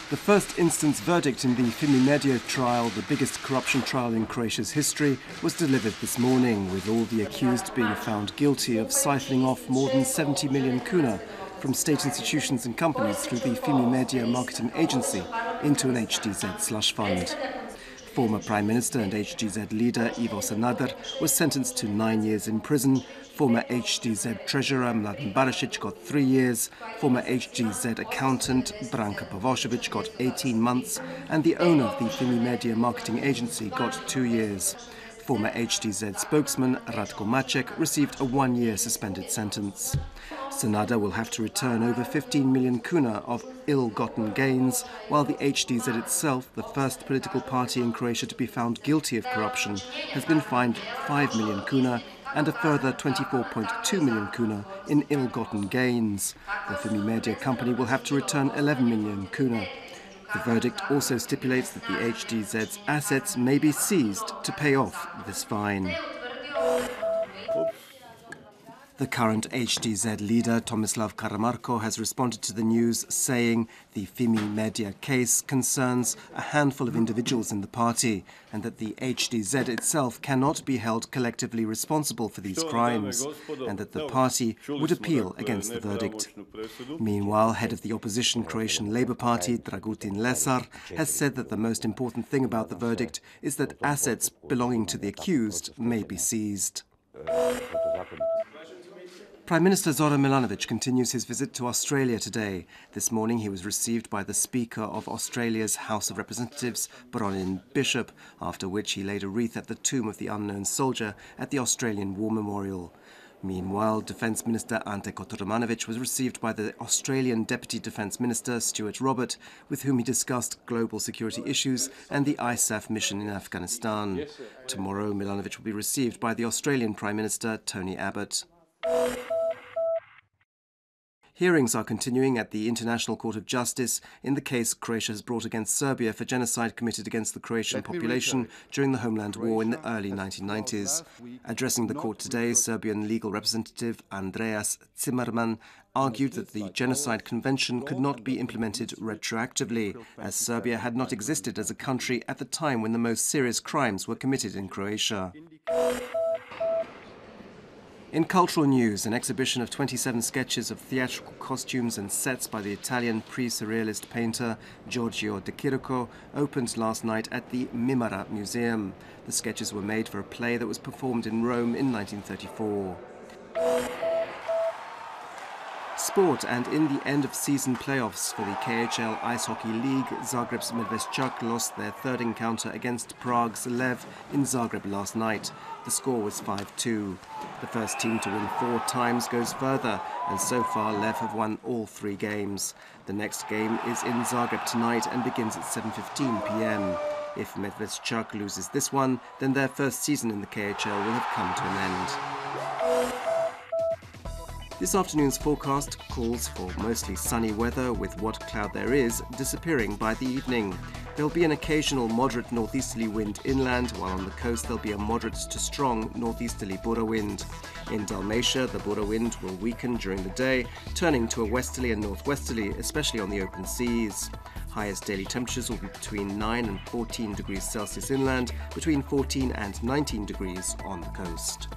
The first instance verdict in the Fimi Media trial, the biggest corruption trial in Croatia's history, was delivered this morning, with all the accused being found guilty of siphoning off more than 70 million kuna from state institutions and companies through the Fimi Media marketing agency into an HTZ slush fund. Former Prime Minister and HTZ leader Ivo Sanader was sentenced to 9 years in prison. Former HTZ treasurer Mladen Barišić got 3 years. Former HTZ accountant Branka Pavošević got 18 months. And the owner of the Fimi Media marketing agency got 2 years. Former HTZ spokesman Ratko Maček received a 1-year suspended sentence. Sanader will have to return over 15 million kuna of ill-gotten gains, while the HTZ itself, the first political party in Croatia to be found guilty of corruption, has been fined 5 million kuna and a further 24.2 million kuna in ill-gotten gains. The Fimi Media company will have to return 11 million kuna. The verdict also stipulates that the HTZ's assets may be seized to pay off this fine. The current HTZ leader, Tomislav Karamarko, has responded to the news, saying the Fimi Media case concerns a handful of individuals in the party and that the HTZ itself cannot be held collectively responsible for these crimes, and that the party would appeal against the verdict. Meanwhile, head of the opposition Croatian Labour Party, Dragutin Lesar, has said that the most important thing about the verdict is that assets belonging to the accused may be seized. Prime Minister Zoran Milanovic continues his visit to Australia today. This morning he was received by the Speaker of Australia's House of Representatives, Bronwyn Bishop, after which he laid a wreath at the tomb of the unknown soldier at the Australian War Memorial. Meanwhile, Defence Minister Ante Kotromanovic was received by the Australian Deputy Defence Minister Stuart Robert, with whom he discussed global security issues and the ISAF mission in Afghanistan. Tomorrow, Milanovic will be received by the Australian Prime Minister Tony Abbott. Hearings are continuing at the International Court of Justice in the case Croatia has brought against Serbia for genocide committed against the Croatian population during the Homeland War in the early 1990s. Addressing the court today, Serbian legal representative Andreas Zimmerman argued that the Genocide Convention could not be implemented retroactively, as Serbia had not existed as a country at the time when the most serious crimes were committed in Croatia. In cultural news, an exhibition of 27 sketches of theatrical costumes and sets by the Italian pre-surrealist painter Giorgio De Chirico opened last night at the Mimara Museum. The sketches were made for a play that was performed in Rome in 1934. Sport, and in the end-of-season playoffs for the KHL Ice Hockey League, Zagreb's Medveščak lost their third encounter against Prague's Lev in Zagreb last night. The score was 5-2. The first team to win 4 times goes further, and so far Lev have won all 3 games. The next game is in Zagreb tonight and begins at 7:15 p.m. If Medveščak loses this one, then their first season in the KHL will have come to an end. This afternoon's forecast calls for mostly sunny weather, with what cloud there is disappearing by the evening. There'll be an occasional moderate northeasterly wind inland, while on the coast there'll be a moderate to strong northeasterly Bura wind. In Dalmatia, the Bura wind will weaken during the day, turning to a westerly and northwesterly, especially on the open seas. Highest daily temperatures will be between 9 and 14 degrees Celsius inland, between 14 and 19 degrees on the coast.